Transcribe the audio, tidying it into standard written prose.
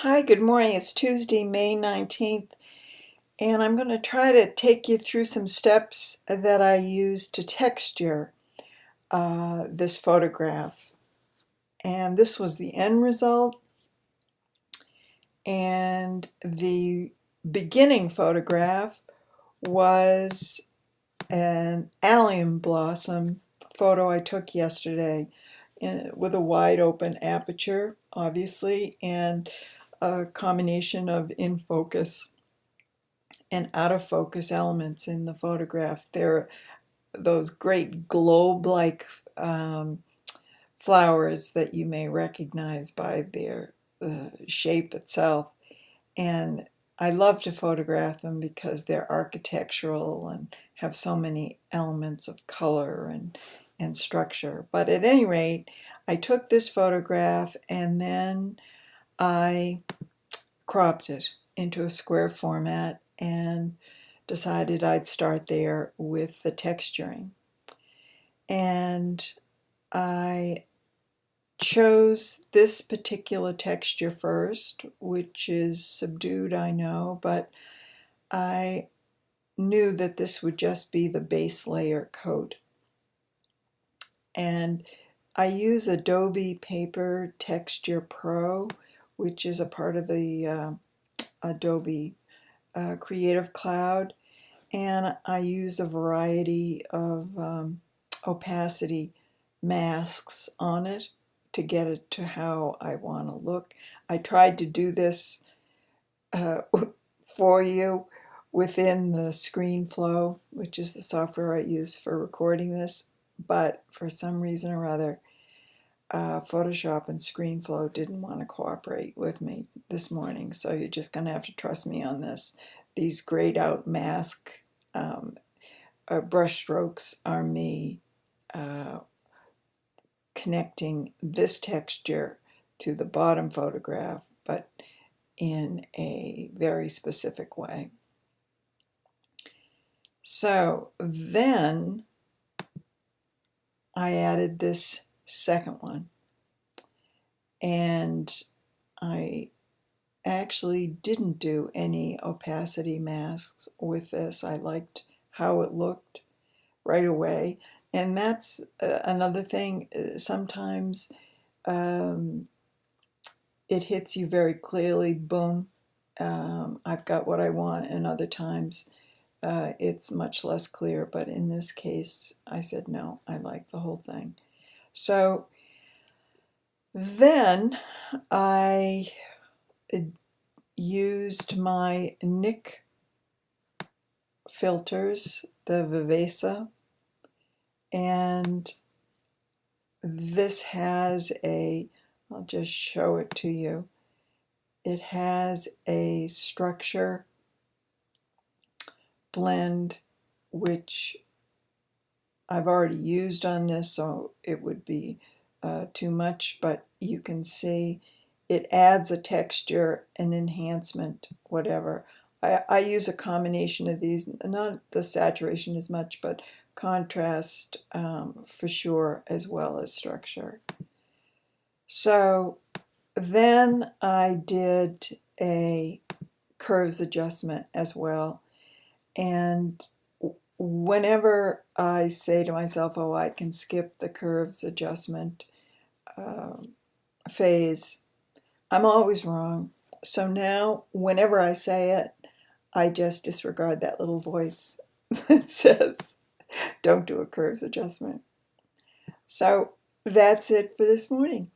Hi, good morning. It's Tuesday, May 19th, and I'm going to try to take you through some steps that I use to texture this photograph. And this was the end result, and the beginning photograph was an allium blossom photo I took yesterday with a wide open aperture, obviously, and a combination of in focus and out of focus elements in the photograph. There are those great globe-like flowers that you may recognize by their shape itself. And I love to photograph them because they're architectural and have so many elements of color and structure. But at any rate, I took this photograph and then I cropped it into a square format and decided I'd start there with the texturing. And I chose this particular texture first, which is subdued, I know, but I knew that this would just be the base layer coat. And I use Adobe Paper Texture Pro, which is a part of the Adobe Creative Cloud, and I use a variety of opacity masks on it to get it to how I want to look. I tried to do this uh, for you within the ScreenFlow, which is the software I use for recording this, but for some reason or other, Photoshop and ScreenFlow didn't want to cooperate with me this morning, so you're just going to have to trust me on this. These grayed out mask brush strokes are me uh, connecting this texture to the bottom photograph, but in a very specific way. So then I added this second one, and I actually didn't do any opacity masks with this. I liked how it looked right away. And that's another thing. Sometimes it hits you very clearly, boom, I've got what I want, and other times it's much less clear. But in this case, I said, no, I like the whole thing. So then I used my Nick filters, the Vivesa, and this has I'll just show it to you. It has a structure blend, which I've already used on this, so it would be too much, but you can see it adds a texture, an enhancement, whatever. I use a combination of these, not the saturation as much, but contrast for sure, as well as structure. So then I did a curves adjustment as well. And whenever I say to myself, oh, I can skip the curves adjustment phase, I'm always wrong. So now, whenever I say it, I just disregard that little voice that says, don't do a curves adjustment. So that's it for this morning.